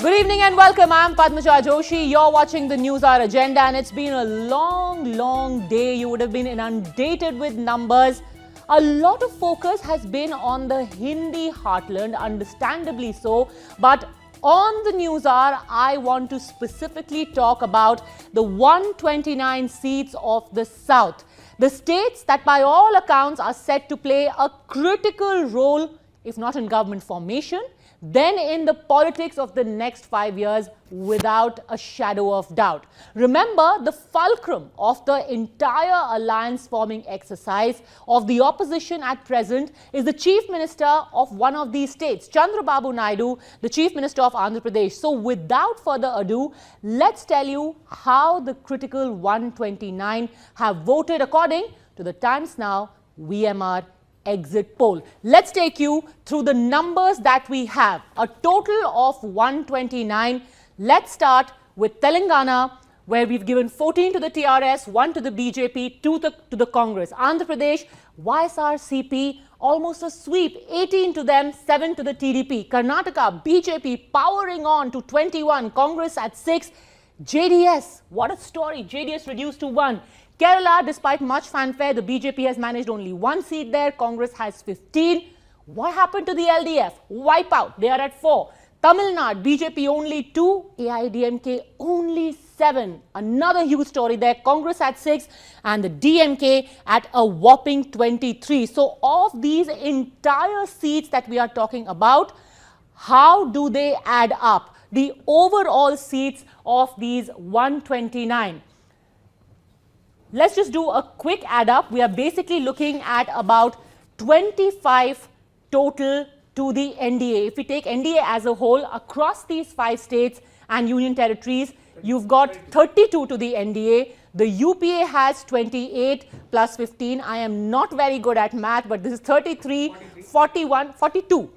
Good evening and welcome. I'm Padmaja Joshi. You're watching the News Hour Agenda, and it's been a long day. You would have been inundated with numbers. A lot of focus has been on the Hindi heartland, understandably so. But on the News Hour, I want to specifically talk about the 129 seats of the South. The states that by all accounts are set to play a critical role, if not in government formation, then in the politics of the next 5 years, without a shadow of doubt. Remember, the fulcrum of the entire alliance forming exercise of the opposition at present is the Chief Minister of one of these states, Chandrababu Naidu, the Chief Minister of Andhra Pradesh. So without further ado, let's tell you how the critical 129 have voted according to the Times Now VMR exit poll. Let's take you through the numbers that we have. A total of 129. Let's start with Telangana, where we've given 14 to the TRS, 1 to the BJP, 2 to the Congress. Andhra Pradesh, YSRCP, almost a sweep, 18 to them, 7 to the TDP. Karnataka, BJP powering on to 21, Congress at 6. JDS, what a story, JDS reduced to 1. Kerala, despite much fanfare, the BJP has managed only 1 seat there. Congress has 15. What happened to the LDF? Wipeout. They are at 4. Tamil Nadu, BJP only 2. AIDMK only 7. Another huge story there. Congress at 6 and the DMK at a whopping 23. So of these entire seats that we are talking about, how do they add up? The overall seats of these 129. Let's just do a quick add up. We are basically looking at about 25 total to the NDA. If we take NDA as a whole across these 5 states and union territories, you've got 32 to the NDA. The UPA has 28 plus 15. I am not very good at math, but this is 33, 41, 42.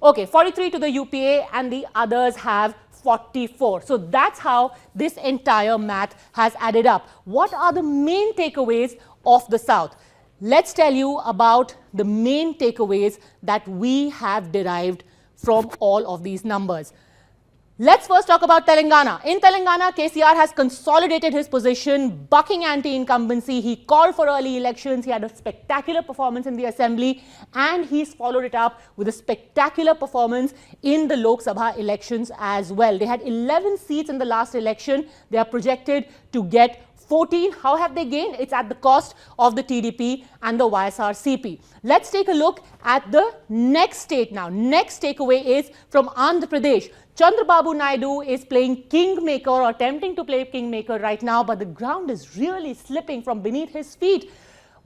Okay, 43 to the UPA and the others have 44. So that's how this entire math has added up. What are the main takeaways of the South? Let's tell you about the main takeaways that we have derived from all of these numbers. Let's first talk about Telangana. In Telangana, KCR has consolidated his position, bucking anti-incumbency. He called for early elections. He had a spectacular performance in the assembly, and he's followed it up with a spectacular performance in the Lok Sabha elections as well. They had 11 seats in the last election. They are projected to get 14. How have they gained? It's at the cost of the TDP and the YSRCP. Let's take a look at the next state now. Next takeaway is from Andhra Pradesh. Chandrababu Naidu is playing kingmaker or attempting to play kingmaker right now, but the ground is really slipping from beneath his feet.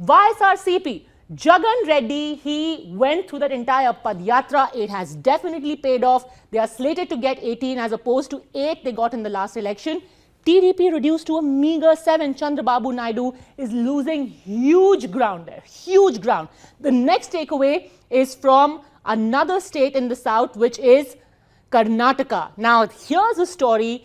YSRCP, Jagan Reddy, he went through that entire Padyatra. It has definitely paid off. They are slated to get 18 as opposed to 8 they got in the last election. TDP reduced to a meager 7. Chandrababu Naidu is losing huge ground there, huge ground. The next takeaway is from another state in the south, which is Karnataka. Now, here's a story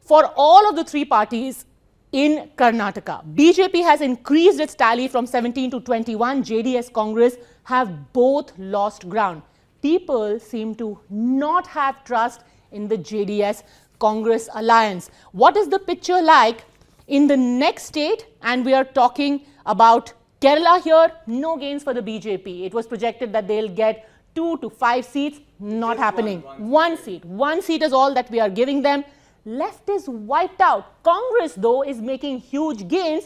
for all of the 3 parties in Karnataka. BJP has increased its tally from 17 to 21. JDS, Congress have both lost ground. People seem to not have trust in the JDS Congress alliance. What is the picture like in the next state? And we are talking about Kerala here. No gains for the BJP. It was projected that they'll get 2 to 5 seats. Not happening. One seat is all that we are giving them. Left is wiped out. Congress, though, is making huge gains.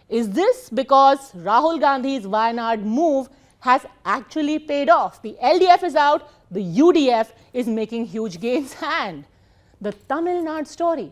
Is this because Rahul Gandhi's Wayanad move has actually paid off? The LDF is out. The UDF is making huge gains. And the Tamil Nadu story.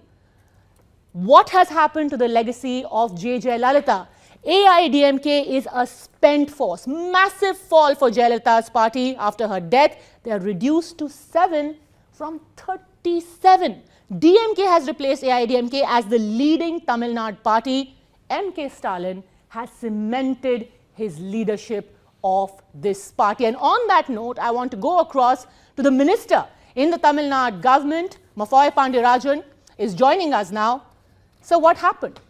What has happened to the legacy of J. Jayalalitha? AIDMK is a spent force. Massive fall for Jayalalitha's party after her death. They are reduced to 7 from 37. DMK has replaced AIDMK as the leading Tamil Nadu party. MK Stalin has cemented his leadership of this party. And on that note, I want to go across to the minister in the Tamil Nadu government. Mafoy Pandirajan is joining us now. So what happened?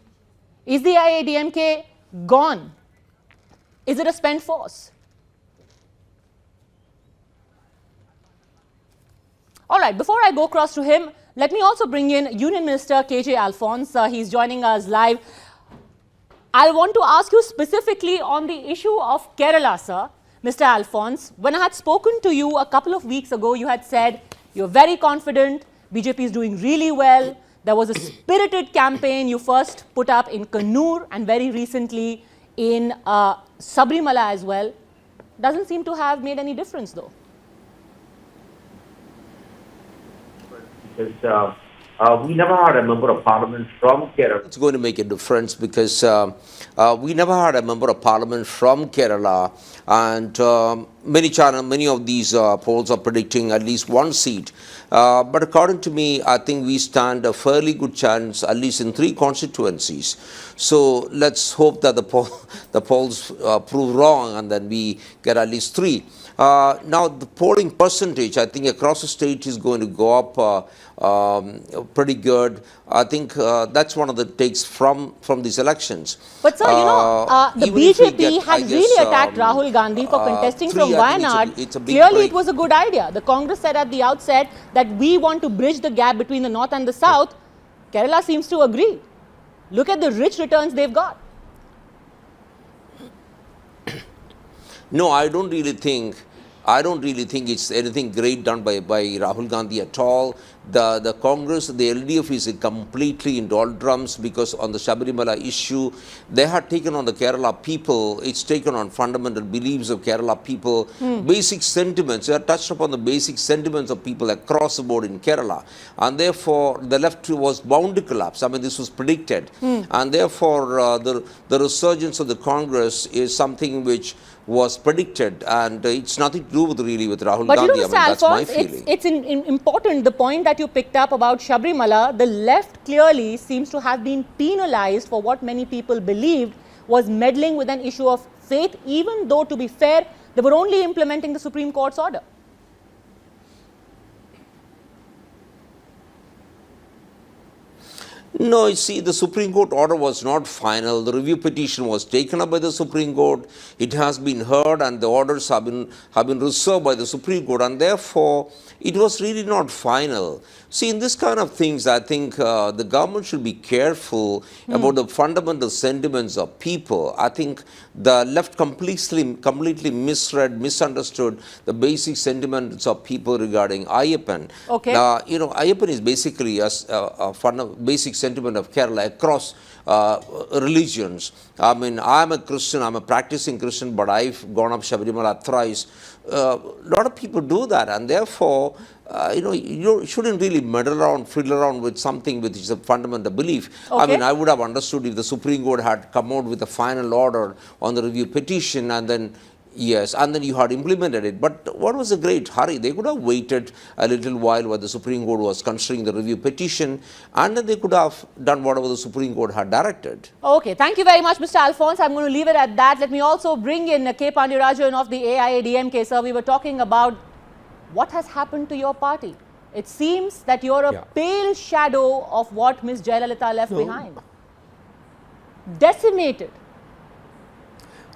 Is the AIDMK gone? Is it a spent force? All right, before I go across to him, Let me also bring in Union Minister KJ Alphonse. He's joining us live. I want to ask you specifically on the issue of Kerala, sir. Mr. Alphonse, when I had spoken to you a couple of weeks ago, you had said you're very confident, BJP is doing really well. There was a spirited campaign you first put up in Kannur and very recently in Sabrimala as well. Doesn't seem to have made any difference though. Because we never had a member of parliament from Kerala. It's going to make a difference because we never had a member of parliament from Kerala, and many of these polls are predicting at least one seat. But according to me, I think we stand a fairly good chance, at least in 3 constituencies. So let's hope that the polls prove wrong and then we get at least 3. Now, the polling percentage, I think across the state is going to go up pretty good. I think that's one of the takes from these elections. But sir, the BJP had really attacked Rahul Gandhi for contesting from Wayanad. Clearly, it was a good idea. The Congress said at the outset that we want to bridge the gap between the north and the south. Kerala seems to agree. Look at the rich returns they've got. No, I don't really think it's anything great done by Rahul Gandhi at all. The Congress, the LDF is completely in doldrums because on the Sabrimala issue, they had taken on the Kerala people. It's taken on fundamental beliefs of Kerala people, basic sentiments. They have touched upon the basic sentiments of people across the board in Kerala. And therefore, the left was bound to collapse. I mean, this was predicted. And therefore, the resurgence of the Congress is something which was predicted, and it's nothing to do with Rahul but Gandhi. Mr. I mean, that's my feeling. It's important, the point that you picked up about Sabrimala. The left clearly seems to have been penalized for what many people believed was meddling with an issue of faith, even though, to be fair, they were only implementing the Supreme Court's order. No, you see, the Supreme Court order was not final. The review petition was taken up by the Supreme Court. It has been heard, and the orders have been reserved by the Supreme Court, and therefore it was really not final. See, in this kind of things, I think the government should be careful about the fundamental sentiments of people. I think the left completely misread, misunderstood the basic sentiments of people regarding Ayyappan. Okay. Ayyappan is basically a basic sentiment of Kerala across religions. I mean, I'm a Christian, I'm a practicing Christian, but I've gone up Sabrimala thrice. A lot of people do that, and therefore, you shouldn't really fiddle around with something which is a fundamental belief. Okay. I mean, I would have understood if the Supreme Court had come out with a final order on the review petition and then you had implemented it. But what was the great hurry? They could have waited a little while the Supreme Court was considering the review petition, and then they could have done whatever the Supreme Court had directed. Okay, thank you very much, Mr. Alphonse. I'm going to leave it at that. Let me also bring in K. Pandirajan of the AIADMK, sir. We were talking about what has happened to your party. It seems that you're a pale shadow of what Ms. Jayalalitha left behind. Decimated.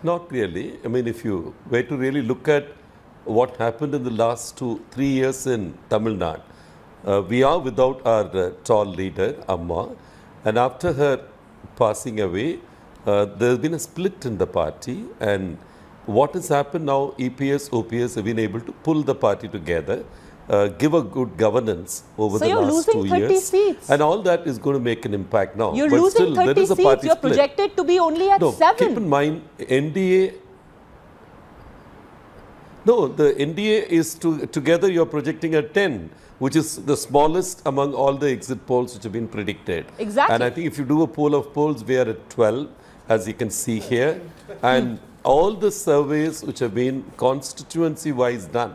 Not really. I mean, if you were to really look at what happened in the last 2-3 years in Tamil Nadu, we are without our tall leader, Amma, and after her passing away, there's been a split in the party, and what has happened now, EPS, OPS have been able to pull the party together, give a good governance over the last 2 years. So you're losing 30 seats. And all that is going to make an impact now. You're but losing still, 30 there is a seats. party You're split. projected to be only at 7. Keep in mind, NDA... No, the NDA is together you're projecting at 10, which is the smallest among all the exit polls which have been predicted. Exactly. And I think if you do a poll of polls, we are at 12, as you can see here. And all the surveys which have been constituency-wise done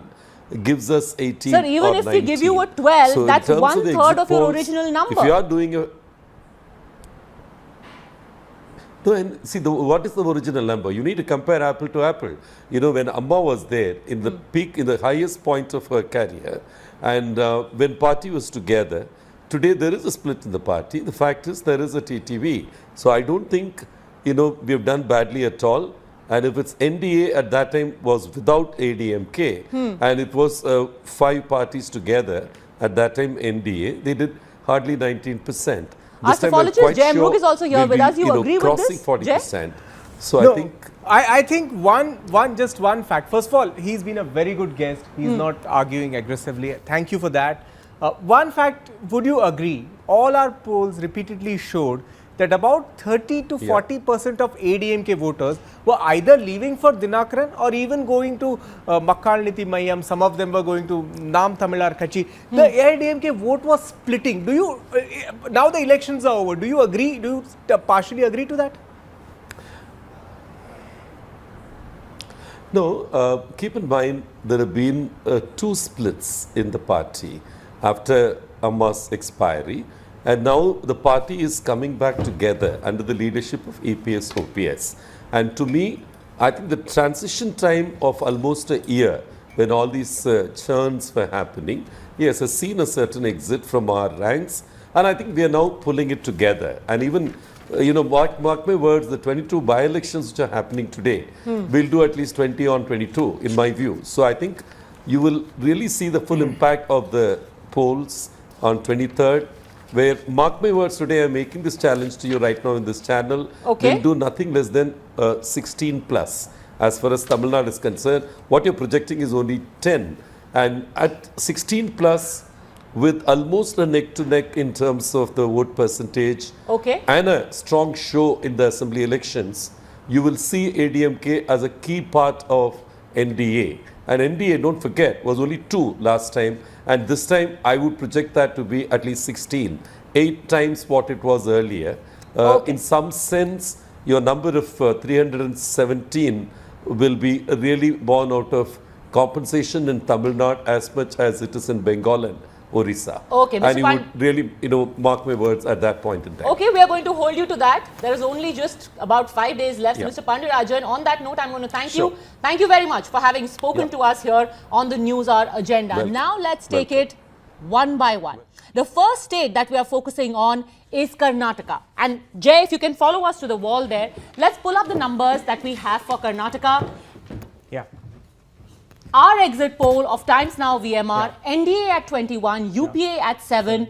gives us 18 Sir, even or if 19. we give you a 12, So that's in terms 1/3 the exit of your polls, original number. If you are doing a... No, and see, what is the original number? You need to compare apple to apple. You know, when Amma was there, in the peak, in the highest point of her career, and when party was together, today there is a split in the party. The fact is there is a TTV. So I don't think, we have done badly at all. And if it's NDA at that time was without ADMK, and it was 5 parties together, at that time NDA, they did hardly 19%. Our This time I'm psephologist quite Jay sure Amrok is also here we'll with be, us. You agree with crossing this, 40%. So No, I think I think just one fact. First of all, he's been a very good guest. He's not arguing aggressively. Thank you for that. One fact, would you agree? All our polls repeatedly showed that about 30 to 40% of ADMK voters were either leaving for Dinakaran or even going to Makkal Niti Mayam. Some of them were going to Nam Tamilar Kachi. The ADMK vote was splitting. Do you, now the elections are over, do you agree, do you partially agree to that? no, keep in mind there have been two splits in the party after Amma's expiry, and now the party is coming back together under the leadership of EPS OPS. And to me, I think the transition time of almost a year when all these churns were happening, yes, has seen a certain exit from our ranks, and I think we are now pulling it together. And even mark my words, the 22 by-elections which are happening today will do at least 20 on 22 in my view. So I think you will really see the full impact of the polls on 23rd, where, mark my words, today I'm making this challenge to you right now in this channel. Okay. We'll do nothing less than 16 plus. As far as Tamil Nadu is concerned, what you're projecting is only 10. And at 16 plus, with almost a neck-to-neck in terms of the vote percentage, Okay. and a strong show in the assembly elections, you will see ADMK as a key part of NDA. And NDA, don't forget, was only 2 last time, and this time I would project that to be at least 16, 8 times what it was earlier. Okay. In some sense, your number of 317 will be really born out of compensation in Tamil Nadu as much as it is in Bengal and Orissa. Okay, Mr. And you would really, mark my words at that point in time. Okay, we are going to hold you to that. There is only just about 5 days left. Yeah. Mr. Pandirajan, on that note, I'm going to thank Sure. you. Thank you very much for having spoken Yeah. to us here on the News Hour agenda. Welcome. Now let's take Welcome. it one by one. The first state that we are focusing on is Karnataka. And Jay, if you can follow us to the wall there, let's pull up the numbers that we have for Karnataka. Yeah. Our exit poll of Times Now VMR, NDA at 21, UPA at 7,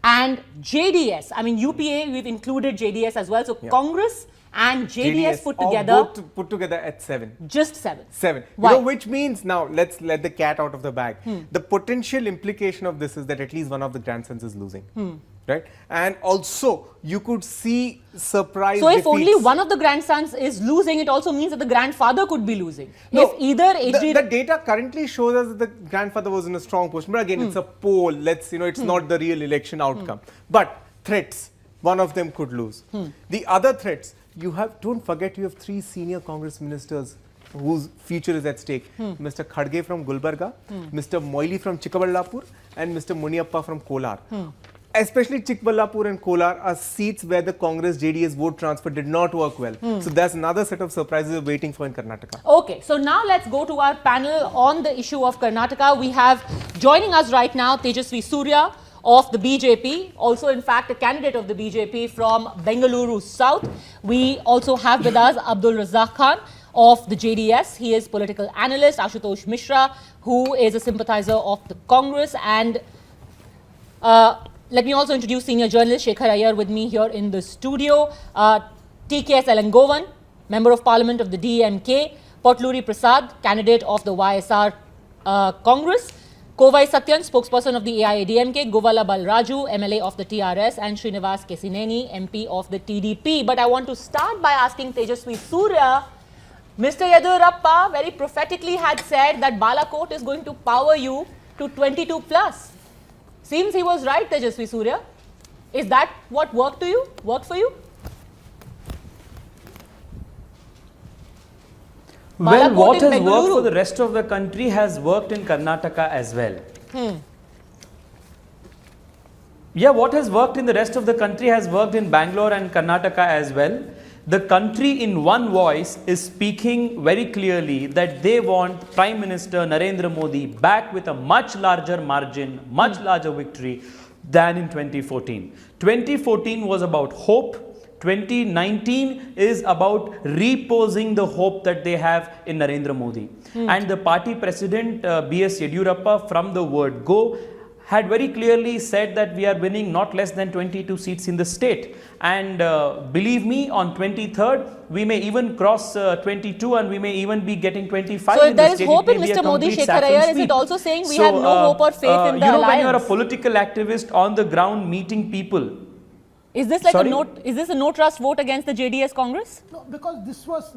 and JDS. I mean, UPA, we've included JDS as well. So Congress and JDS put all together, both put together at 7. just 7. 7. Why? Which means, now let's let the cat out of the bag. The potential implication of this is that at least one of the grandsons is losing. Right? And also, you could see surprise So if defeats. only one of the grandsons is losing, it also means that the grandfather could be losing. No, If either HD... the data currently shows us that the grandfather was in a strong position. But again, it's a poll. Let's, it's not the real election outcome. But threats, one of them could lose. The other threats, don't forget you have 3 senior Congress ministers whose future is at stake. Mr. Khadge from Gulbarga, Mr. Moily from Chikkaballapur, and Mr. Muniappa from Kolar. Especially Chikkaballapur and Kolar are seats where the Congress JDS vote transfer did not work well. So that's another set of surprises we're waiting for in Karnataka. Okay, so now let's go to our panel on the issue of Karnataka. We have joining us right now Tejasvi Surya of the BJP, also in fact a candidate of the BJP from Bengaluru South. We also have with us Abdul Razak Khan of the JDS. He is political analyst. Ashutosh Mishra, who is a sympathizer of the Congress, and let me also introduce senior journalist Shekhar Iyer with me here in the studio. TKS Elangovan, Member of Parliament of the DMK. Potluri Prasad, candidate of the YSR Congress. Kovai Satyan, spokesperson of the AIADMK. Govala Balraju, MLA of the TRS. And Srinivas Kesineni, MP of the TDP. But I want to start by asking Tejasvi Surya. Mr. Yedurappa very prophetically had said that Balakot is going to power you to 22 plus. Seems he was right, Tejasvi Surya. Is that what worked for you? Well, Balakot what in has worked Bengaluru. for the rest of the country has worked in Karnataka as well. Yeah, what has worked in the rest of the country has worked in Bangalore and Karnataka as well. The country in one voice is speaking very clearly that they want Prime Minister Narendra Modi back with a much larger margin, much larger victory than in 2014. 2014 was about hope. 2019 is about reposing the hope that they have in Narendra Modi. And the party president, B.S. Yedurappa, from the word go, had very clearly said that we are winning not less than 22 seats in the state. And believe me, on 23rd, we may even cross 22 and we may even be getting 25 So in if the there is state. hope It in may be a Mr. Modi, complete Shekhar saffron Iyer, is sweep. it also saying we have no hope or faith in the you know, when you are a alliance? political activist on the ground meeting people, Is this like Sorry? is this a no trust vote against the JDS Congress? No, because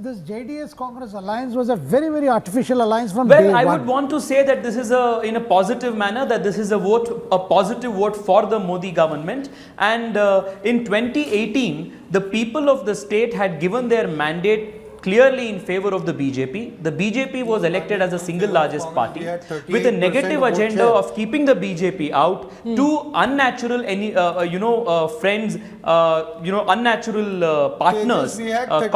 this JDS Congress alliance was a very, very artificial alliance from well, day I one. would want to say that this is in a positive manner, that this is a positive vote for the Modi government. And in 2018, the people of the state had given their mandate clearly in favor of the BJP. The BJP was elected as the single largest party with a negative agenda of keeping the BJP out. Two unnatural, friends, unnatural partners,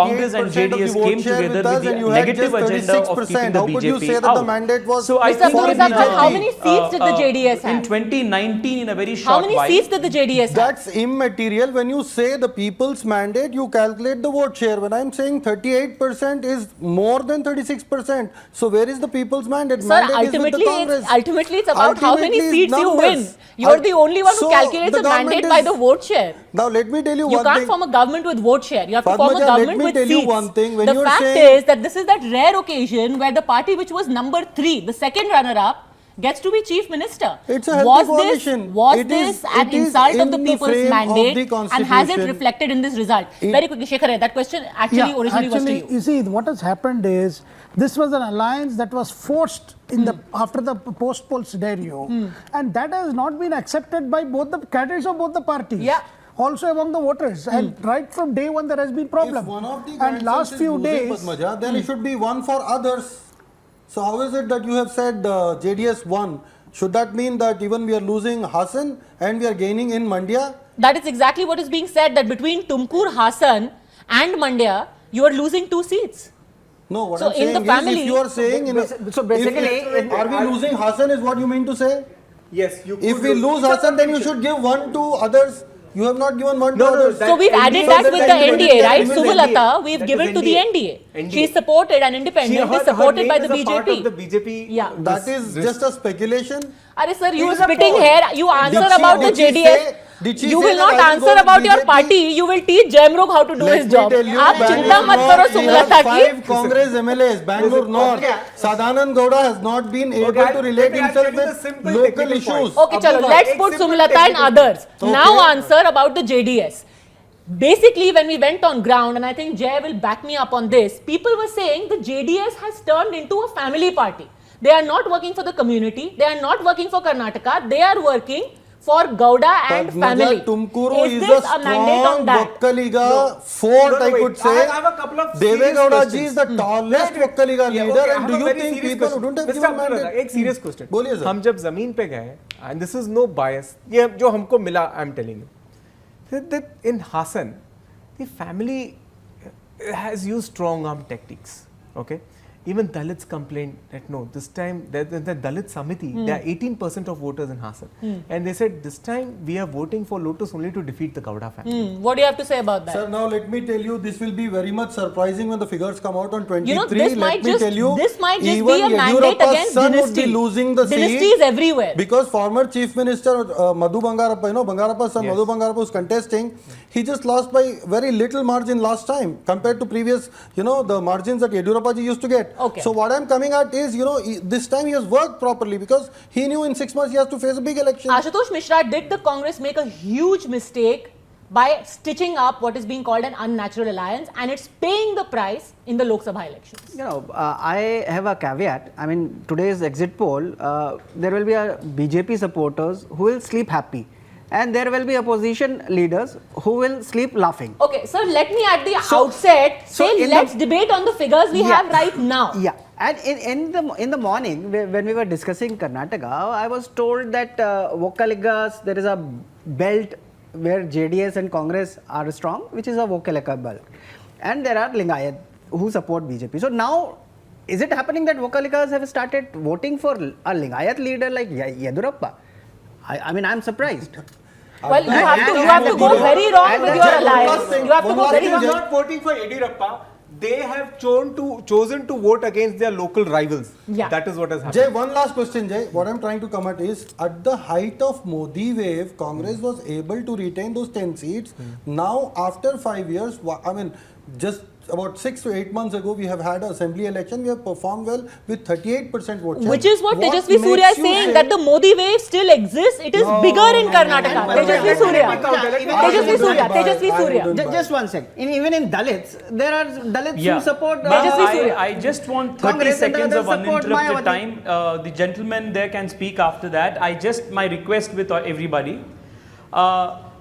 Congress and JDS came together with the negative agenda of keeping the BJP out. So I Mr. think Murtaza, how many seats did the JDS have? in 2019, in a very How short many while, seats did the JDS have? That's immaterial. When you say the people's mandate, you calculate the vote share. When I'm saying 38% is more than 36%. So where is the people's mandate? Sir, Mandate is with the Congress. ultimately it's about how many Ultimately, seats you win. numbers. You're the only one who So calculates the a mandate government by is- the vote share. Now let me tell you You one can't thing. form a government with vote share. You have to form a Padmaja, let government me with tell you seats. one thing. When The you're fact saying- is that this is that rare occasion where the party which was number 3, the second runner-up, gets to be chief minister. It's a healthy Was coalition. Was It this is- an it is insult of in the the people's frame of mandate, the and has it constitution. reflected in this result? Very quickly, Shekhar, that question actually originally was to you. You see, what has happened is this was an alliance that was forced in the after the post-poll scenario, and that has not been accepted by both the candidates of both the parties. Yeah. Also among the voters, and right from day one there has been problem. If one of the and grandsons last is few losing, days, Padmaja, then it should be one for others. So how is it that you have said JDS won? Should that mean that even we are losing Hassan and we are gaining in Mandya? That is exactly what is being said, that between Tumkur, Hassan and Mandya, you are losing 2 seats. No, what So I'm in saying the is family- if you are saying... So basically, are we losing Hassan is what you mean to say? Yes, you could If we lose Hassan, then you should give one to others. You have not given one to No, no, others. that- So we've added NDA that so with that the is NDA, right? NDA. Suvalata, we've That given is to the NDA. NDA. She is supported and independent, is supported by the BJP. The BJP. Yeah. That is just a speculation. Arey sir, you It are is a splitting poll. hair. You answer Did she- about the did she JDS. say- did she You say will that not I will answer go with about your BJP? party. You will teach Jamrog how to do his Let job. me tell you, आप चिंता मत Bangalore करो North, we have Sumalatha की. 5 Congress MLAs. Bangalore North. Sadanand Gowda has not been able to relate himself with local issues. Okay, chalo. Let's put Sumalata and others. Now answer about the JDS. Basically, when we went on ground, and I think Jay will back me up on this, people were saying the JDS has turned into a family party. They are not working for the community. They are not working for Karnataka. They are working for Gowda and family. Tumkuru is this a mandate on strong that? Vokkaliga fort, I could say. I have a couple of Deve serious Gowda ji questions. is the tallest Vokkaliga leader, okay, I and have do a you very think serious people question. wouldn't have Mr. given Abdullah, mandate? एक serious question. बोलिए sir. हम जब जमीन पे गए, and this is no bias, ये जो हमको मिला, I'm telling you, that in Hassan, the family has used strong arm tactics. Okay. Even Dalits complained that no, this time the Dalit Samiti, there are 18% of voters in Hassan, and they said this time we are voting for Lotus only to defeat the Gowda family. What do you have to say about that? Sir, now let me tell you, this will be very much surprising when the figures come out on 23. You know, this might just be even a mandate Yediyurappa's against son dynasty. would be losing the Dynasties seat everywhere. because former Chief Minister Madhu Bangarappa, you know, Bangarappa's son Madhu Bangarappa was contesting. He just lost by very little margin last time compared to previous, you know, the margins that Yediyurappa ji used to get. Okay. So what I'm coming at is, you know, this time he has worked properly because he knew in 6 months he has to face a big election. Ashutosh Mishra, did the Congress make a huge mistake by stitching up what is being called an unnatural alliance, and it's paying the price in the Lok Sabha elections? You know, I have a caveat. I mean, today's exit poll, there will be a BJP supporters who will sleep happy, and there will be opposition leaders who will sleep laughing. Okay, sir, let me at the outset say let's debate on the figures we have right now. Yeah, and in the morning when we were discussing Karnataka, I was told that Vokkaligas, there is a belt where JDS and Congress are strong, which is a Vokkaliga belt, and there are Lingayat who support BJP. So now, is it happening that Vokkaligas have started voting for a Lingayat leader like Yediyurappa? I mean, I'm surprised. Well, you have to go very wrong with your alliance. You have to go very He is wrong. not voting for Yediyurappa. they have chosen to vote against their local rivals. Yeah. That is what has happened. Jay, one last question, Jay. What I'm trying to come at is, at the height of Modi wave, Congress was able to retain those 10 seats. Now, after 5 years, I mean, just about 6 to 8 months ago, we have had an assembly election. We have performed well with 38% vote share. Which is what Tejasvi Surya is saying, that the Modi wave still exists. It is bigger in Karnataka. Tejasvi Surya. Tejasvi Surya. Just one sec. Even in Dalits, there are Dalits who support I just want 30 Congress and seconds others of support uninterrupted Mayawati. time. The gentleman there can speak after that. My request with everybody.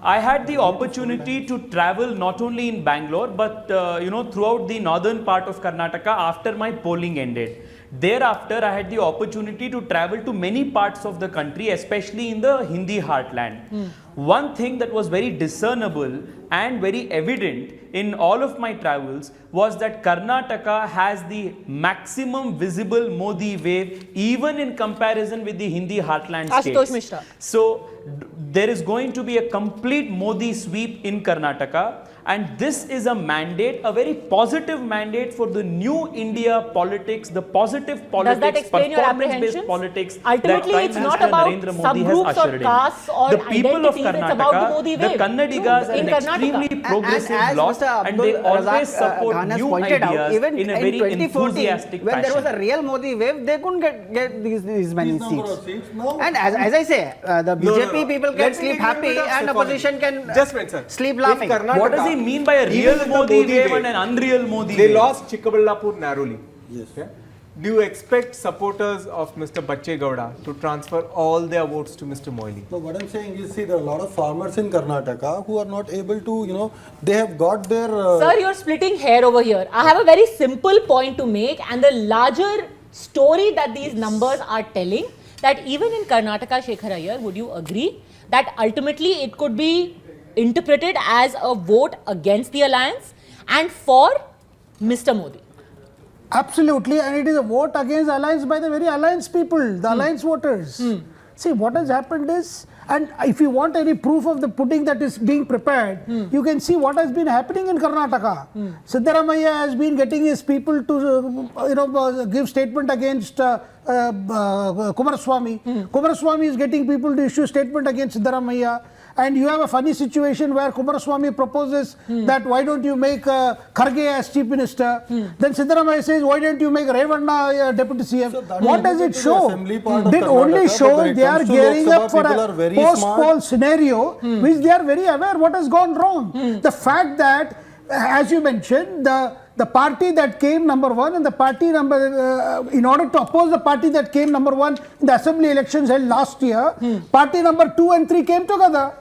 I had the opportunity to travel not only in Bangalore but throughout the northern part of Karnataka after my polling ended. Thereafter, I had the opportunity to travel to many parts of the country, especially in the Hindi heartland. One thing that was very discernible and very evident in all of my travels was that Karnataka has the maximum visible Modi wave even in comparison with the Hindi heartland Ashutosh states. Mishra. So there is going to be a complete Modi sweep in Karnataka, and this is a mandate, a very positive mandate for the new India politics, the positive politics, Does that explain your performance-based apprehensions? politics Ultimately, that it's Prime not Minister about Narendra Modi has subgroups or ushered in. castes or The people of identities, it's about the Modi Karnataka, the wave. Kannadigas are In an Karnataka. extremely progressive as lot, Mr. and they Abdul always Razak, support Ghanas new pointed out, ideas even in a very 2014, enthusiastic when there was fashion. a real Modi wave, they couldn't get these many These number seats. of seats. No. And as I say, the BJP people Let can me sleep give you a happy bit of and psychology. opposition can Just wait, sir. sleep In laughing. Karnataka, What does he mean by a even real with the Modi wave and an unreal Modi They wave? lost Chikkaballapur narrowly. Yes. Okay? Do you expect supporters of Mr. Bacche Gowda to transfer all their votes to Mr. Moily? No, what I'm saying is, see, there are a lot of farmers in Karnataka who are not able to, they have got their... Sir, you're splitting hair over here. I have a very simple point to make, and the larger story that these numbers are telling, that even in Karnataka, Shekhar Iyer, would you agree that ultimately it could be interpreted as a vote against the alliance and for Mr. Modi? Absolutely, and it is a vote against alliance by the very alliance people, the alliance voters. See, what has happened is, and if you want any proof of the pudding that is being prepared, you can see what has been happening in Karnataka. Siddaramaiah has been getting his people to, give statement against Kumaraswamy. Kumaraswamy is getting people to issue statement against Siddaramaiah. And you have a funny situation where Kumaraswamy proposes that why don't you make Kharge as chief minister? Then Siddaramaiah says, why don't you make Revanna deputy CM? What does it show? It only shows they are gearing up for a post-poll scenario, which they are very aware what has gone wrong. The fact that, as you mentioned, the party that came number one and the party in order to oppose the party that came number one in the assembly elections held last year, party number 2 and 3 came together.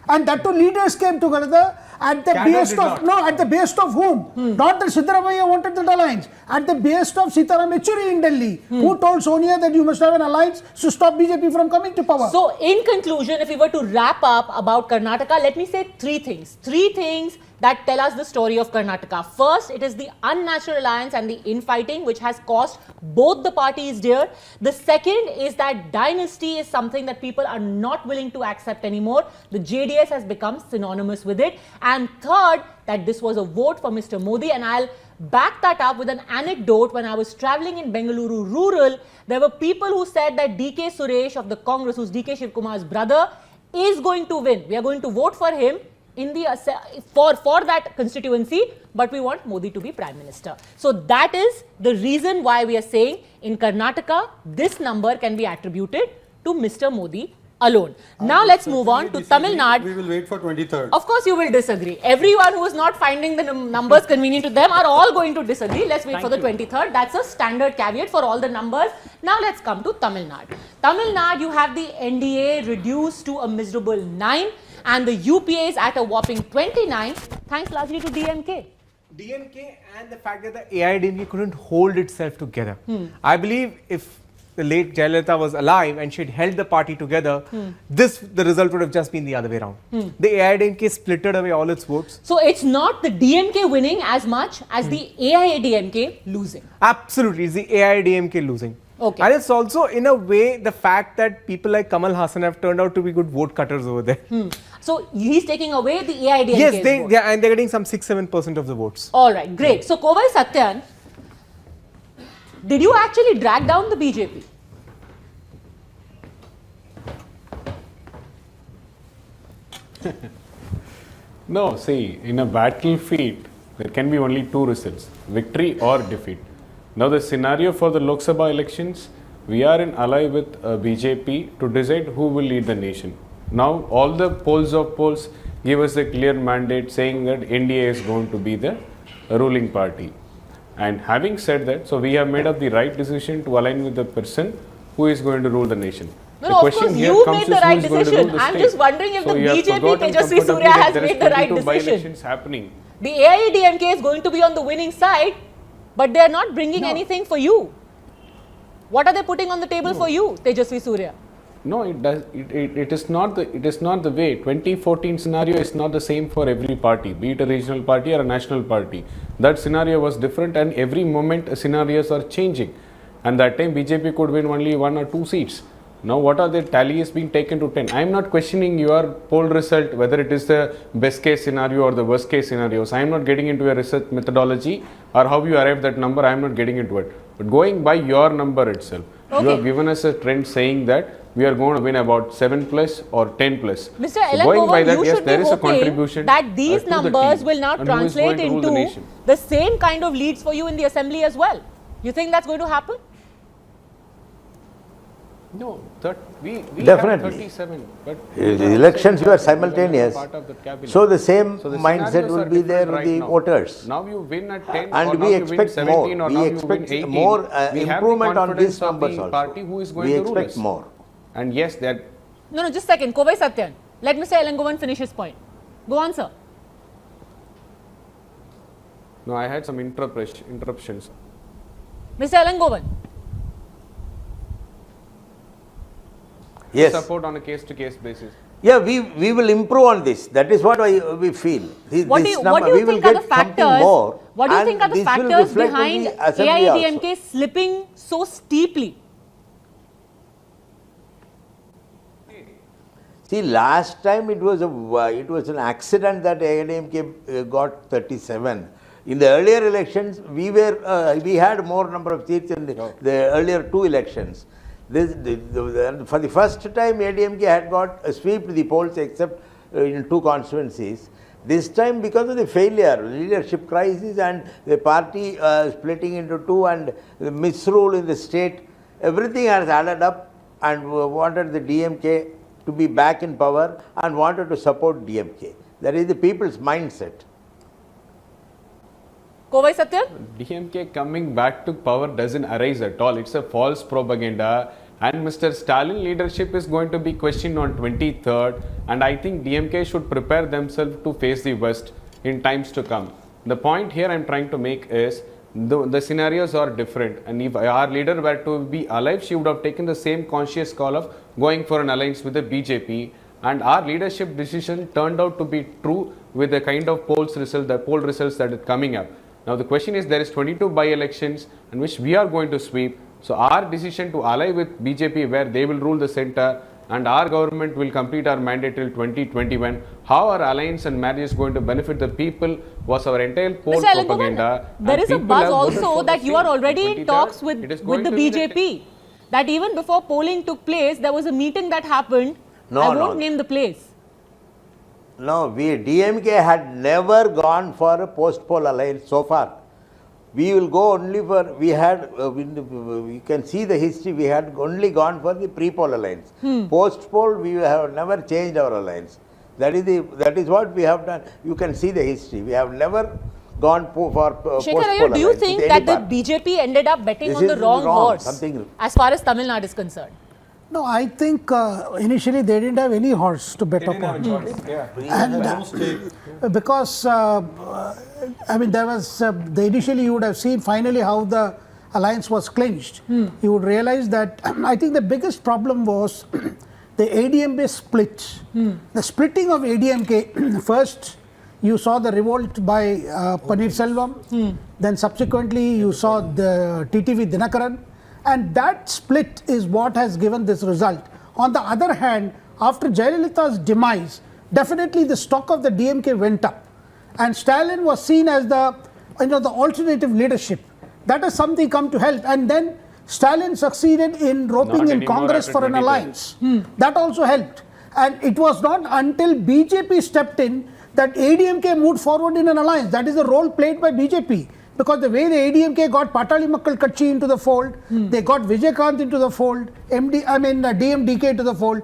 And that two leaders came together at the behest of, at the behest of whom? Not that Siddaramaiah wanted that alliance. At the behest of Sitaram Yechuri in Delhi, who told Sonia that you must have an alliance to stop BJP from coming to power. So, in conclusion, if we were to wrap up about Karnataka, let me say three things. Three things that tell us the story of Karnataka. First, it is the unnatural alliance and the infighting which has cost both the parties dear. The second is that dynasty is something that people are not willing to accept anymore. The JDS has become synonymous with it. And third, that this was a vote for Mr. Modi, and I'll back that up with an anecdote. When I was traveling in Bengaluru rural, there were people who said that DK Suresh of the Congress, who's DK Shivkumar's brother, is going to win. We are going to vote for him in the for that constituency, but we want Modi to be Prime Minister. So that is the reason why we are saying in Karnataka, this number can be attributed to Mr. Modi alone. Now let's move on to Tamil Nadu. We will wait for 23rd. Of course you will disagree. Everyone who is not finding the numbers convenient to them are all going to disagree. Let's wait for the 23rd. That's a standard caveat for all the numbers. Now let's come to Tamil Nadu. Tamil Nadu, you have the NDA reduced to a miserable 9 and the UPA is at a whopping 29, thanks largely to DMK. DMK and the fact that the AIDMK couldn't hold itself together. I believe if the late Jayalalitha was alive and she had held the party together, the result would have just been the other way around. The AIDMK splitted away all its votes. So it's not the DMK winning as much as the AIADMK losing. Absolutely, it's the AIDMK losing. Okay. And it's also, in a way, the fact that people like Kamal Hassan have turned out to be good vote cutters over there. So he's taking away the AIDMK. Yes, and they're getting some 6-7% of the votes. All right, great. So Kovai Satyan, did you actually drag down the BJP? No, see, in a battlefield, there can be only two results, victory or defeat. Now, the scenario for the Lok Sabha elections, we are in ally with BJP to decide who will lead the nation. Now, all the polls of polls give us a clear mandate saying that NDA is going to be the ruling party. And having said that, so we have made up the right decision to align with the person who is going to rule the nation. No, of course, you made the right decision. I'm just wondering if the BJP, Tejasvi Surya, has made the right decision. Happening. The AIDMK is going to be on the winning side, but they are not bringing anything for you. What are they putting on the table for you, Tejasvi Surya? No, it is not the way. 2014 scenario is not the same for every party, be it a regional party or a national party. That scenario was different, and every moment scenarios are changing. And that time BJP could win only 1 or 2 seats. Now what are the tallies being taken to 10? I am not questioning your poll result, whether it is the best case scenario or the worst case scenarios. I am not getting into a research methodology or how you arrive that number. I am not getting into it. But going by your number itself, you have given us a trend saying that we are going to win about 7 plus or 10 plus. Mr. So Ellen going by Govan, that, you yes, should there be is a hoping contribution that these to the numbers team will now and who is going translate to rule the into nation. the same kind of leads for you in the assembly as well. You think that's going to happen? No, we Definitely. have 37. But The elections were simultaneous, part of the cabinet. so the same So the mindset scenarios will are be there different with right the now. voters. Now you win at 10 or And now we you win expect 17 more. or now We you win expect 18. more We have the improvement on confidence these of numbers the also. party who is going We to rule expect us. more. And yes, that No, just a second. Kovai Satyan, let Mr. Ellen Govan finish his point. Go on, sir. no, I had some interruptions. Mr. Ellen Govan. Yes. Support on a case-to-case basis. Yeah, we will improve on this. That is what we feel. What do you think are the factors? What do you think are the factors behind AIDMK slipping so steeply? See, last time it was an accident that AIDMK got 37. In the earlier elections, we had more number of seats in the earlier 2 elections. For the first time, AIDMK had got swept the polls except in 2 constituencies. This time, because of the failure, leadership crisis and the party splitting into 2 and the misrule in the state, everything has added up and wanted the DMK to be back in power and wanted to support DMK. That is the people's mindset. Kovai Satyan? DMK coming back to power doesn't arise at all. It's a false propaganda. And Mr. Stalin leadership is going to be questioned on 23rd. And I think DMK should prepare themselves to face the West in times to come. The point here I'm trying to make is the scenarios are different. And if our leader were to be alive, she would have taken the same conscious call of going for an alliance with the BJP. And our leadership decision turned out to be true with the kind of poll results that are coming up. Now the question is, there is 22 by-elections in which we are going to sweep. So our decision to ally with BJP, where they will rule the center and our government will complete our mandate till 2021, how our alliance and marriage is going to benefit the people was our entire poll propaganda. There is a buzz also that you are already in talks with the BJP. That even before polling took place, there was a meeting that happened. I won't name the place. No, DMK had never gone for a post-poll alliance so far. We will go only for, we can see the history, we had only gone for the pre-poll alliance. Post-poll, we have never changed our alliance. That is what we have done. You can see the history. We have never gone for post-poll alliance. Do you think that the BJP ended up betting on the wrong horse as far as Tamil Nadu is concerned? No, I think initially they didn't have any horse to bet upon. Because, I mean, there was, initially you would have seen finally how the alliance was clinched. You would realize that I think the biggest problem was the ADMK split. The splitting of ADMK, first you saw the revolt by Paneerselvam, then subsequently you saw the TTV Dinakaran, And that split is what has given this result. On the other hand, after Jayalalitha's demise, definitely the stock of the DMK went up. And Stalin was seen as the alternative leadership. That has something come to help. And then Stalin succeeded in roping in Congress for an alliance. That also helped. And it was not until BJP stepped in that ADMK moved forward in an alliance. That is the role played by BJP. Because the way the ADMK got Patali Makkal Katchi into the fold, they got Vijaykanth into the fold, DMDK to the fold.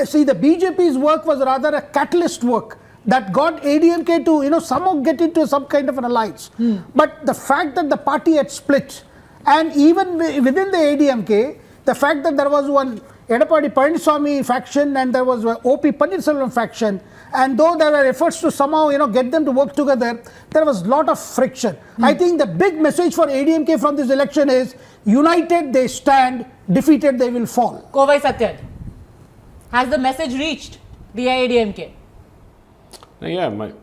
See, the BJP's work was rather a catalyst work that got ADMK to somehow get into some kind of an alliance. But the fact that the party had split, and even within the ADMK, the fact that there was one Edapadi Palaniswamy faction and there was a OP Pannirselvam faction, and though there were efforts to somehow get them to work together, there was a lot of friction. I think the big message for ADMK from this election is united they stand, defeated they will fall. Kovai Satyan, has the message reached the AIADMK? The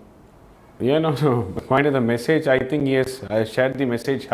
point of the message, I think yes, I shared the message.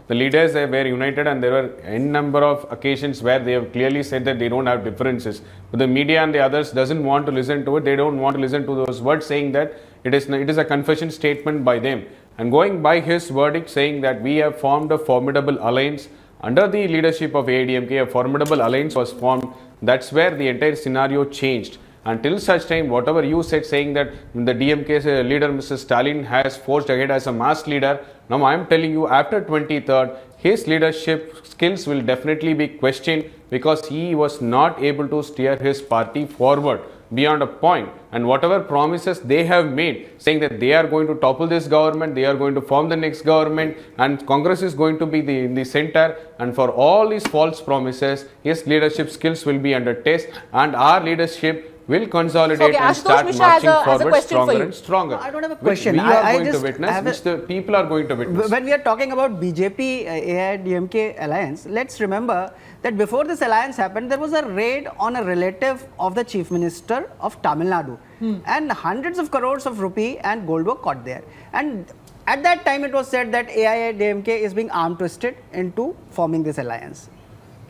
The leaders were united, and there were n number of occasions where they have clearly said that they don't have differences. But the media and the others doesn't want to listen to it. They don't want to listen to those words saying that it is a confession statement by them. And going by his verdict saying that we have formed a formidable alliance under the leadership of AIADMK, a formidable alliance was formed. That's where the entire scenario changed. Until such time, whatever you said saying that the DMK's leader, Mr. Stalin, has forged ahead as a mass leader, now I am telling you, after 23rd, his leadership skills will definitely be questioned because he was not able to steer his party forward beyond a point. And whatever promises they have made, saying that they are going to topple this government, they are going to form the next government, and Congress is going to be in the center, and for all these false promises, his leadership skills will be under test, and our leadership will consolidate and start marching forward stronger and stronger. I don't have a question. Which we are going to witness, which the people are going to witness. When we are talking about BJP AIADMK alliance, let's remember that before this alliance happened, there was a raid on a relative of the Chief Minister of Tamil Nadu, and hundreds of crores of rupee and gold were caught there. And at that time, it was said that AIADMK is being arm twisted into forming this alliance.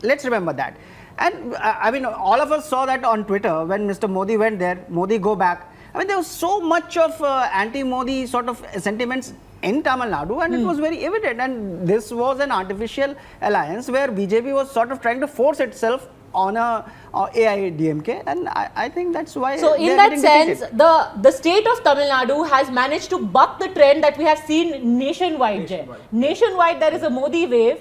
Let's remember that. And I mean, all of us saw that on Twitter when Mr. Modi went there, Modi go back. I mean, there was so much of anti-Modi sort of sentiments in Tamil Nadu, and it was very evident. And this was an artificial alliance where BJP was sort of trying to force itself on a AIADMK, and I think that's why. So in that sense, the state of Tamil Nadu has managed to buck the trend that we have seen nationwide. Nationwide, there is a Modi wave.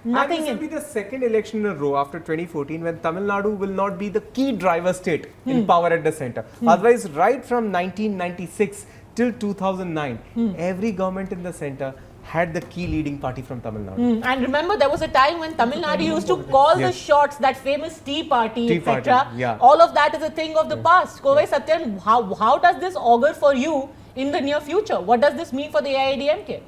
Nothing. And this will be the second election in a row after 2014 when Tamil Nadu will not be the key driver state in power at the center. Otherwise, right from 1996 till 2009, every government in the center had the key leading party from Tamil Nadu. And remember, there was a time when Tamil Nadu used to call the shots, that famous tea party, etc. Yeah. All of that is a thing of the past. Kovai Satyan, how does this augur for you in the near future? What does this mean for the AIADMK?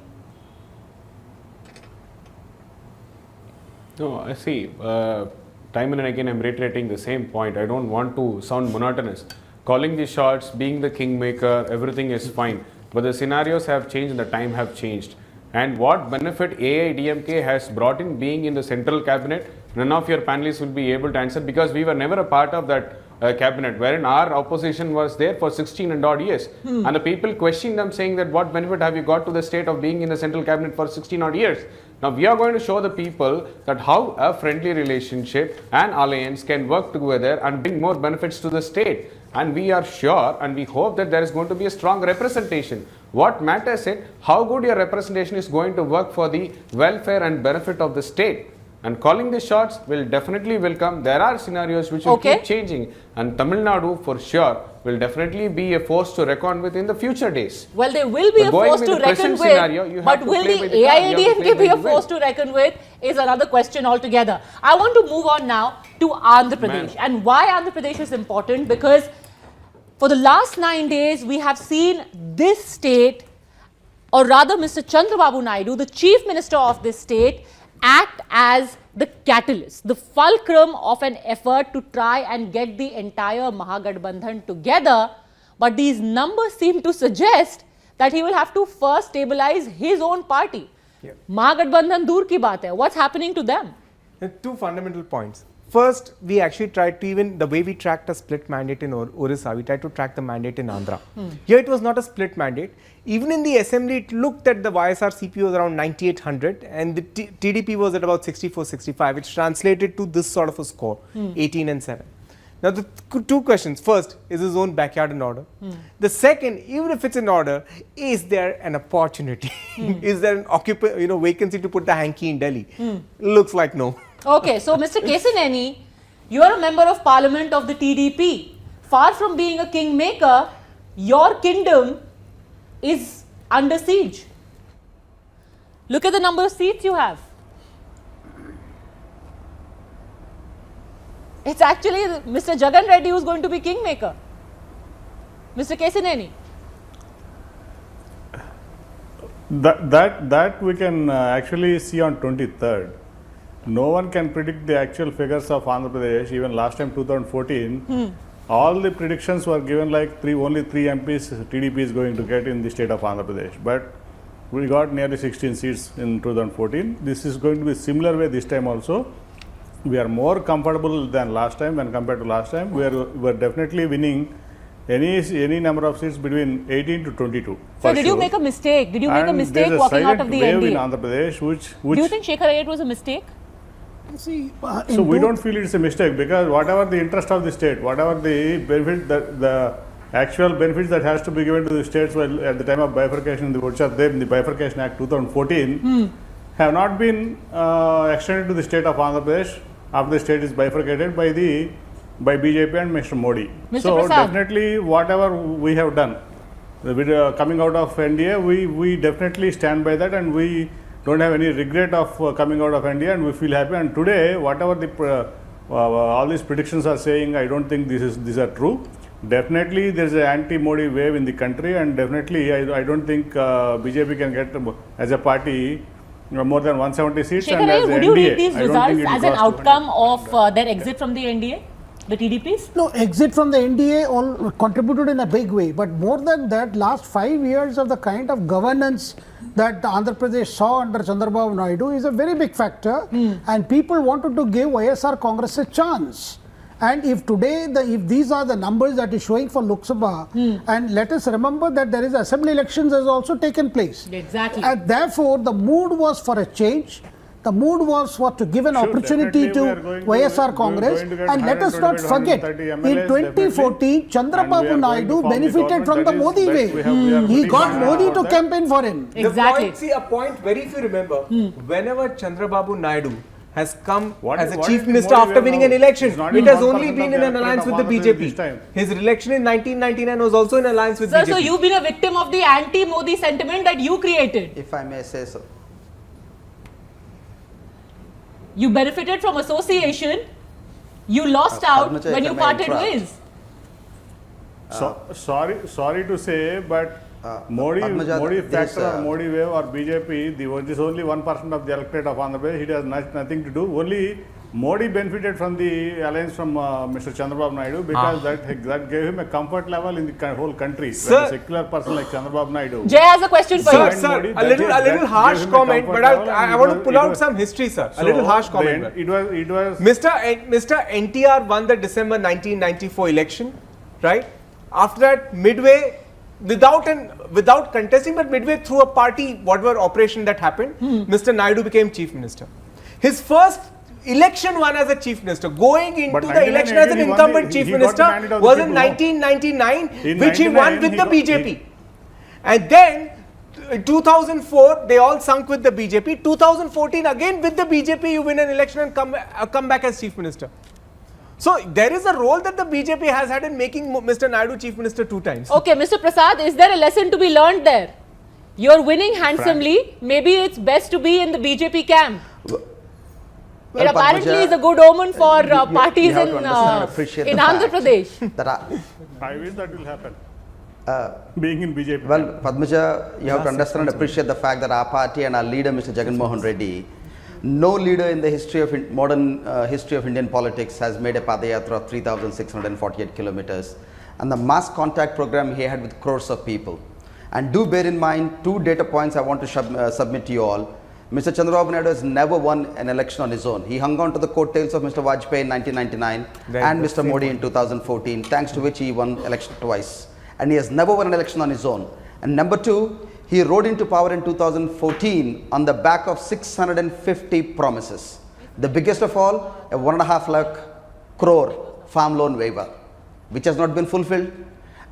No, I see. Time and again, I'm reiterating the same point. I don't want to sound monotonous. Calling the shots, being the kingmaker, everything is fine. But the scenarios have changed and the time have changed. And what benefit AIADMK has brought in being in the central cabinet, none of your panelists will be able to answer because we were never a part of that cabinet, wherein our opposition was there for 16 and odd years. And the people question them saying that what benefit have you got to the state of being in the central cabinet for 16 odd years? Now we are going to show the people that how a friendly relationship and alliance can work together and bring more benefits to the state. And we are sure and we hope that there is going to be a strong representation. What matters is how good your representation is going to work for the welfare and benefit of the state. And calling the shots will definitely come. There are scenarios which will keep changing. And Tamil Nadu for sure will definitely be a force to reckon with in the future days. Well, they will be a force to reckon with, but will the AIADMK be a force to reckon with is another question altogether. I want to move on now to Andhra Pradesh. And why Andhra Pradesh is important? Because for the last 9 days, we have seen this state, or rather Mr. Chandrababu Naidu, the Chief Minister of this state, act as the catalyst, the fulcrum of an effort to try and get the entire Mahagathbandhan together. But these numbers seem to suggest that he will have to first stabilize his own party. Mahagathbandhan dur ki baat hai. What's happening to them? Two fundamental points. First, we actually tried to, even the way we tracked a split mandate in Orissa, we tried to track the mandate in Andhra. Here it was not a split mandate. Even in the assembly, it looked at the YSR CP was around 9800 and the TDP was at about 64-65, which translated to this sort of a score, 18 and 7. Now, the two questions. First, is his own backyard in order? The second, even if it's in order, is there an opportunity? Is there an vacancy to put the hanky in Delhi? Looks like no. Okay, so Mr. Kesaneni, you are a member of parliament of the TDP. Far from being a kingmaker, your kingdom is under siege. Look at the number of seats you have. It's actually Mr. Jagan Reddy who's going to be kingmaker. Mr. Kesaneni. That we can actually see on 23rd. No one can predict the actual figures of Andhra Pradesh. Even last time 2014, all the predictions were given like only 3 MPs TDP is going to get in the state of Andhra Pradesh. But we got nearly 16 seats in 2014. This is going to be similar way this time also. We are more comfortable than last time when compared to last time. We are definitely winning any number of seats between 18 to 22. So did you make a mistake? Did you make a mistake walking out of the NDA? NDA? In Andhra Pradesh, which Do you think Shekhar Iyer was a mistake? See, so we don't feel it's a mistake, because whatever the interest of the state, whatever the benefit that the actual benefits that has to be given to the states while at the time of bifurcation, which are there in the Bifurcation Act 2014, have not been extended to the state of Andhra Pradesh after the state is bifurcated by BJP and Mr. Modi. Mr. So Prasad. definitely whatever we have done with coming out of NDA, we definitely stand by that, and we don't have any regret of coming out of NDA, and we feel happy. And today, whatever the all these predictions are saying, I don't think these are true. Definitely, there is an anti-Modi wave in the country, and definitely, I don't think BJP can get as a party more than 170 seats. Shekhar And as Iyer, would NDA, you read these I don't results think it will as an cross 200. outcome of their exit from the NDA, the TDPs? No, exit from the NDA all contributed in a big way. But more than that, last 5 years of the kind of governance that Andhra Pradesh saw under Chandrababu Naidu is a very big factor. And people wanted to give YSR Congress a chance. And if today, if these are the numbers that is showing for Lok Sabha, and let us remember that there is assembly elections has also taken place. Exactly. And therefore, the mood was for a change. The mood was for to give an opportunity to YSR Congress, and let us not forget, in 2014, Chandrababu Naidu benefited from the Modi wave. He got Modi to campaign for him. Exactly. A point very few remember, whenever Chandrababu Naidu has come as a what chief is the minister Modi after wave winning now? an election, It's not it even has 1% only of been the in an electorate alliance of with the Andhra Pradesh this BJP. time. His election in 1999 was also in alliance with Sir, BJP. so you've been a victim of the anti-Modi sentiment that you created. If I may say so. You benefited from association. You lost out Padmaja, when if I you may parted interrupt. ways. Sorry to say, but Modi Padmaja, factor this, or Modi wave or BJP, it is only 1% of the electorate of Andhra Pradesh. It has nothing to do. Only Modi benefited from the alliance from Mr. Chandrababu Naidu, because that gave him a comfort level in the whole country. Sir- When a secular person like Chandrababu Naidu. Jay has a question for Sir, you. sir, Modi, a that little gave harsh him a comment, comfort but level, I and want to it pull was- out some history, sir. A So little harsh comment. It was Mr. NTR won the December 1994 election, right? After that, midway, without contesting, but midway through a party, whatever operation that happened, Mr. Naidu became chief minister. His first election won as a chief minister, going into But the 1998 election as an he won incumbent the- chief he got the minister mandate of the was in people, no? 1999, In which he won 99 with he the got- BJP. And then in 2004, they all sunk with the BJP. 2014, again with the BJP, you win an election and come back as chief minister. So there is a role that the BJP has had in making Mr. Naidu chief minister 2 times. Okay, Mr. Prasad, is there a lesson to be learned there? You're winning handsomely. Maybe it's best to be in the BJP camp. It apparently Padmaja, is a good omen for parties you have to in understand and appreciate in the Andhra fact Pradesh. that I wish that will happen. Being in BJP. well, Padmaja, you have to understand and appreciate the fact that our party and our leader, Mr. Jagan Mohan Reddy, no leader in the history of modern history of Indian politics has made a Padayatra of 3,648 kilometers, and the mass contact program he had with crores of people. And do bear in mind 2 data points I want to submit to you all. Mr. Chandrababu Naidu has never won an election on his own. He hung on to the coattails of Mr. Vajpayee in 1999 and Mr. Modi in 2014, thanks to which he won election twice. And he has never won an election on his own. And number two, he rode into power in 2014 on the back of 650 promises. The biggest of all, a 1.5 lakh crore farm loan waiver, which has not been fulfilled.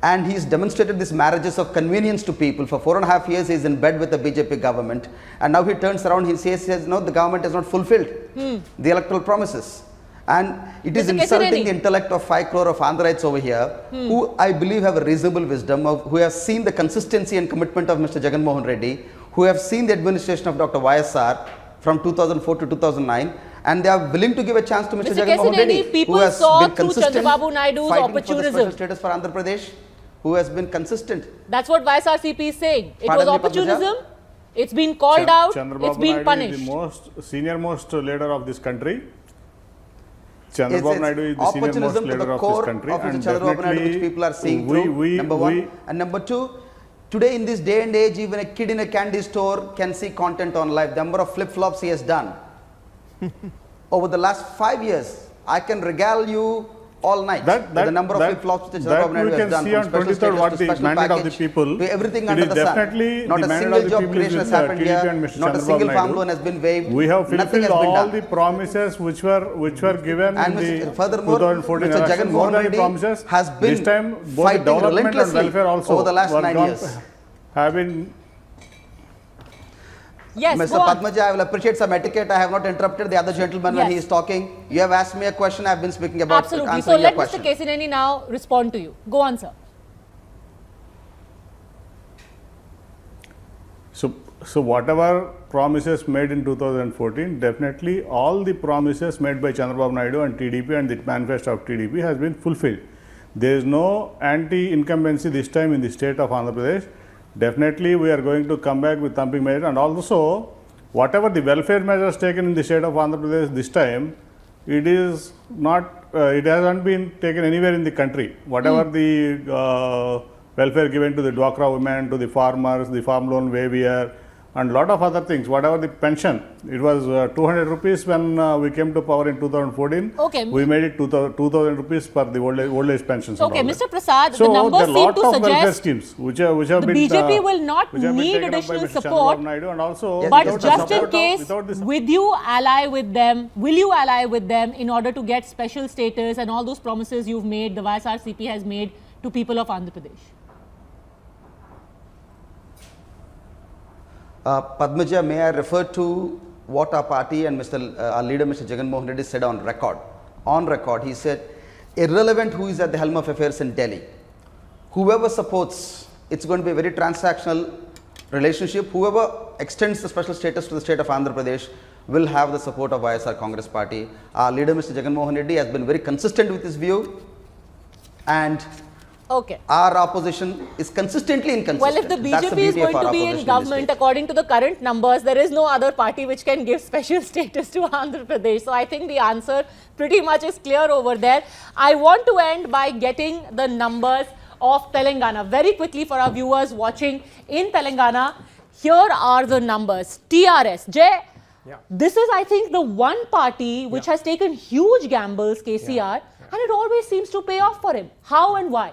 And he's demonstrated these marriages of convenience to people. For 4.5 years, he's in bed with the BJP government. And now he turns around, he says no, the government has not fulfilled the electoral promises. And it is insulting the intellect of 5 crore of Andhrites over here, who I believe have a reasonable wisdom, who have seen the consistency and commitment of Mr. Jagan Mohan Reddy, who have seen the administration of Dr. YSR from 2004 to 2009. And they are willing to give a chance to Mr. Jagan Mohan Reddy, who has been consistent Chandrababu Naidu's fighting opportunism. for the special status for Andhra Pradesh, who has been consistent. That's what YSRCP is saying. It was Pardon me, opportunism. It's been called out. Chandrababu It's been Naidu punished. is the most senior most leader of this country. Chandrababu Naidu is the senior most leader of this country, and Chandrababu Naidu, which people are seeing through, number one. And number two, today in this day and age, even a kid in a candy store can see content on live. The number of flip-flops he has done. Over the last 5 years, I can regale you all night with the number of flip-flops that Chandrababu Naidu has done, from special status to special package to everything under the sun. Not a single job creation has happened here, not a single farm loan has been waived, we have fulfilled all the done. promises which were given And in the furthermore, 2014 Mr. elections. Jagan More Mohan than the Reddy promises, has been this time both fighting development and relentlessly welfare also over the last were 9 gone- years. have been. Yes, Mr. go on. Padmaja, I will appreciate some etiquette. I have not interrupted the other gentleman when he is talking. You have asked me a question, I have been speaking about Absolutely. So answering your let question. Mr. Kesineni now respond to you. Go on, sir. So whatever promises made in 2014, definitely all the promises made by Chandrababu Naidu and TDP and the manifesto of TDP has been fulfilled. There is no anti-incumbency this time in the state of Andhra Pradesh. Definitely we are going to come back with thumping measure, and also whatever the welfare measures taken in the state of Andhra Pradesh this time, it is not, it hasn't been taken anywhere in the country. Whatever the welfare given to the Dwakra women, to the farmers, the farm loan waiver, and lot of other things, whatever the pension, it was 200 rupees when we came to power in 2014. Okay. We made it 2,000 rupees per the old age pensions. Okay, and all Mr. that. Prasad, So the numbers there are seem lot to of welfare suggest schemes which have the been BJP will not which have been need taken up by additional Mr. support, Chandrababu Naidu, and also but without the just in support of- case, without the with you ally with them, will you ally with them in order to get special status and all those promises you've made, the YSRCP has made to people of Andhra Pradesh? Padmaja, may I refer to what our party and our leader, Mr. Jagan Mohan Reddy, said on record. On record, he said, irrelevant who is at the helm of affairs in Delhi, whoever supports, it's going to be a very transactional relationship. Whoever extends the special status to the state of Andhra Pradesh will have the support of YSR Congress Party. Our leader, Mr. Jagan Mohan Reddy, has been very consistent with his view, and our opposition is consistently inconsistent. Well, if the BJP is going to be in government, according to the current numbers, there is no other party which can give special status to Andhra Pradesh. So I think the answer pretty much is clear over there. I want to end by getting the numbers of Telangana. Very quickly for our viewers watching in Telangana, here are the numbers. TRS, Jay, this is, I think, the one party which has taken huge gambles, KCR, and it always seems to pay off for him. How and why?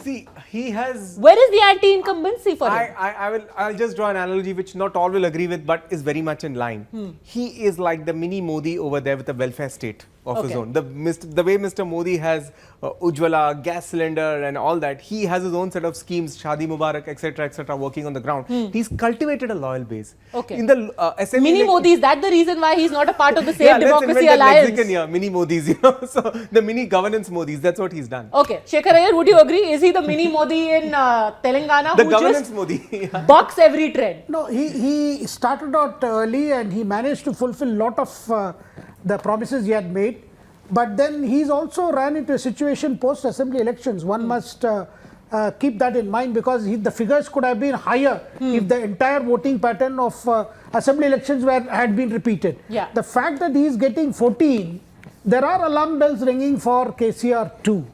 See, he has. Where is the anti-incumbency for him? I'll just draw an analogy which not all will agree with, but is very much in line. He is like the mini Modi over there with a welfare state of his own. The way Mr. Modi has Ujjwala, gas cylinder, and all that, he has his own set of schemes, Shadi Mubarak, etc., working on the ground. He's cultivated a loyal base. Okay. In the SME Mini Modi, is that the reason why he's not a part of the same democracy alliance? Let's invent a mini Modis, you know. So the mini governance Modis, that's what he's done. Okay, Shekhar Iyer, would you agree? Is he the mini Modi in Telangana The who governance just Modi bucks every trend? No, he started out early and he managed to fulfill a lot of the promises he had made. But then he's also ran into a situation post-assembly elections. One must keep that in mind, because the figures could have been higher if the entire voting pattern of assembly elections had been repeated. Yeah. The fact that he is getting 14, there are alarm bells ringing for KCR too.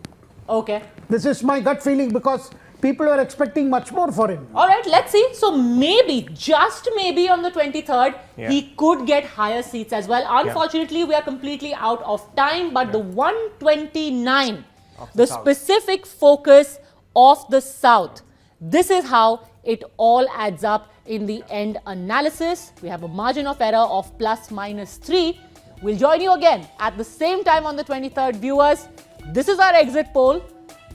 Okay. This is my gut feeling, because people were expecting much more for him. All right, let's see. So maybe, just maybe on the 23rd, he could get higher seats as well. Unfortunately, we are completely out of time, but the 129, the specific focus of the South, this is how it all adds up in the end analysis. We have a margin of error of ±3. We'll join you again at the same time on the 23rd, viewers. This is our exit poll.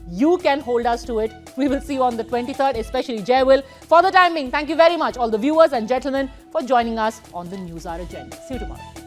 You can hold us to it. We will see you on the 23rd, especially Jai will. For the time being, thank you very much, all the viewers and gentlemen, for joining us on the News Hour Agenda. See you tomorrow.